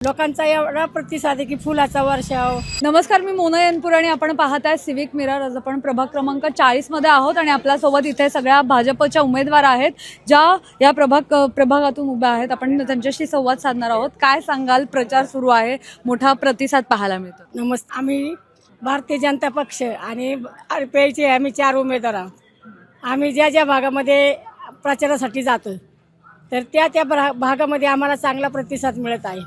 लोकांचा एवढा प्रतिसाद आहे की फुलाचा वर्षाव। नमस्कार, मी मोना यनपूर आणि आपण पाहत आहे सिविक मिरर। आज आपण प्रभाग क्रमांक 40 मध्ये आहोत आणि आपल्यासोबत इथे सगळ्या भाजपच्या उमेदवार आहेत ज्या या प्रभागातून उभ्या आहेत। आपण त्यांच्याशी संवाद साधणार आहोत। काय सांगाल, प्रचार सुरू आहे, मोठा प्रतिसाद पाहायला मिळतो। नमस्ते, आम्ही भारतीय जनता पक्ष आणि आरपीआयचे आम्ही 4 उमेदवार आहोत। आम्ही ज्या ज्या भागामध्ये प्रचारासाठी जातो तर त्या भागामध्ये आम्हाला चांगला प्रतिसाद मिळत आहे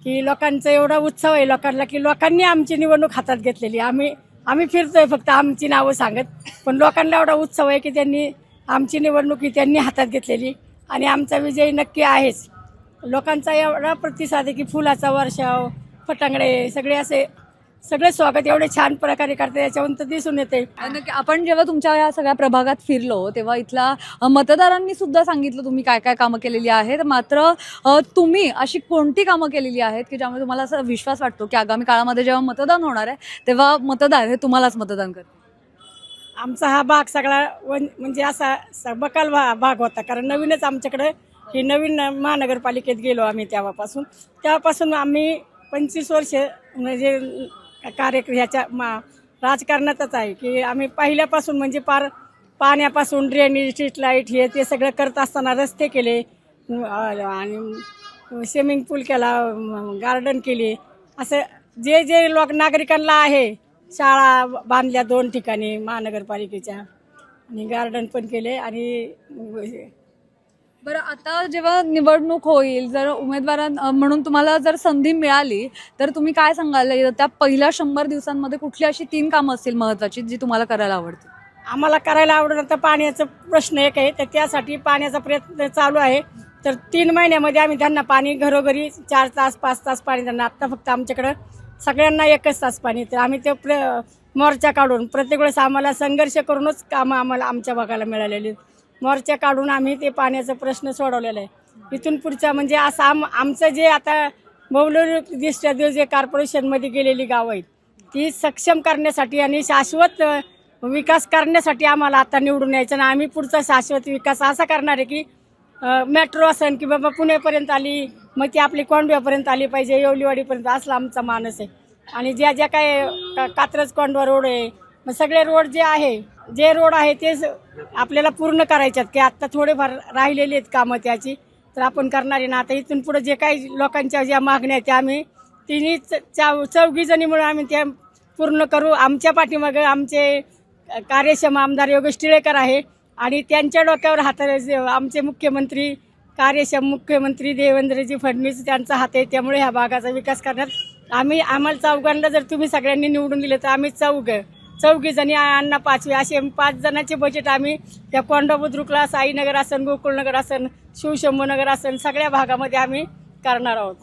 की लोकांचा एवढा उत्सव आहे लोकांना की लोकांनी आमची निवडणूक हातात घेतलेली। आम्ही फिरतोय फक्त आमची नावं सांगत, पण लोकांना एवढा उत्सव आहे की त्यांनी आमची निवडणूक ही त्यांनी हातात घेतलेली आणि आमचा विजय नक्की आहेच। लोकांचा एवढा प्रतिसाद आहे की फुलाचा वर्षाव, फटांगडे सगळे स्वागत एवढे छान प्रकारे करतात, याच्यावरून तर दिसून येते। आपण जेव्हा तुमच्या या सगळ्या प्रभागात फिरलो तेव्हा इथला मतदारांनी सुद्धा सांगितलं तुम्ही काय काय कामं केलेली आहेत। मात्र तुम्ही अशी कोणती कामं केलेली आहेत की ज्यामुळे तुम्हाला असा विश्वास वाटतो की आगामी काळामध्ये जेव्हा मतदान होणार आहे तेव्हा मतदार हे तुम्हालाच मतदान करतील? आमचा हा भाग सगळा म्हणजे असा बकाल भाग होता, कारण नवीनच आमच्याकडे ही नवीन महानगरपालिकेत गेलो आम्ही। तेव्हापासून आम्ही 25 वर्ष म्हणजे ह्याच्या राजकारणातच आहे की आम्ही पहिल्यापासून म्हणजे पाण्यापासून ड्रेनेज, स्ट्रीट लाईट ते सगळं करत असताना रस्ते केले आणि स्विमिंग पूल केला, गार्डन केले। असं जे नागरिकांना आहे, शाळा बांधल्या 2 ठिकाणी महानगरपालिकेच्या आणि गार्डन पण केले। आणि बरं, आता जेव्हा निवडणूक होईल, जर उमेदवार म्हणून तुम्हाला जर संधी मिळाली तर तुम्ही काय सांगाल, त्या पहिल्या 100 दिवसांमध्ये कुठली अशी 3 कामं असतील महत्त्वाची जी तुम्हाला करायला आवडतील? आम्हाला करायला आवडणार तर पाण्याचा प्रश्न एक आहे, तर त्यासाठी पाण्याचा प्रयत्न चालू आहे। तर 3 महिन्यामध्ये आम्ही त्यांना पाणी घरोघरी 4 तास 5 तास पाणी त्यांना। आत्ता फक्त आमच्याकडं सगळ्यांना 1 तास पाणी। तर आम्ही ते मोर्चा काढून प्रत्येक वेळेस आम्हाला संघर्ष करूनच कामं आम्हाला आमच्या भागाला मिळालेली। मोर्चा काढून आम्ही ते पाण्याचा प्रश्न सोडवलेला आहे। इथून पुढचा म्हणजे असं आमचं जे आता भौगोलिकदृष्ट्या जे कॉर्पोरेशनमध्ये गेलेली गावं आहेत ती सक्षम करण्यासाठी आणि शाश्वत विकास करण्यासाठी आम्हाला आता निवडून यायचं ना। आम्ही पुढचा शाश्वत विकास असा करणार आहे की मेट्रो असेल की बाबा पुण्यापर्यंत आली, मग ती आपली कोंडव्यापर्यंत आली पाहिजे, येवलीवाडीपर्यंत, असला आमचा मानस आहे। आणि ज्या काय कात्रज कोंडवा रोड आहे, मग सगळे रोड जे रोड आहे ते आपल्याला पूर्ण करायच्यात की आत्ता थोडेफार राहिलेले आहेत कामं त्याची, तर आपण करणार आहे ना। आता इथून पुढे जे काही लोकांच्या ज्या मागण्या आहेत त्या आम्ही 3 जणी मिळून आम्ही त्या पूर्ण करू। आमच्या पाठीमागे आमचे कार्यक्षम आमदार योगेश टिळेकर आहे आणि त्यांच्या डोक्यावर आमचे कार्यक्षम मुख्यमंत्री देवेंद्रजी फडणवीस त्यांचा हात आहे। त्यामुळे ह्या भागाचा विकास करण्यात आम्हाला चौघांना जर तुम्ही सगळ्यांनी निवडून दिले तर आम्ही 4 जणी अण्णा 5वी असे 5 जणांचे बजेट आम्ही त्या कोंडवा बुद्रुकला, साईनगर असेल, गोकुळनगर असेल, शिवशंभूनगर असेल, सगळ्या भागामध्ये आम्ही करणार आहोत।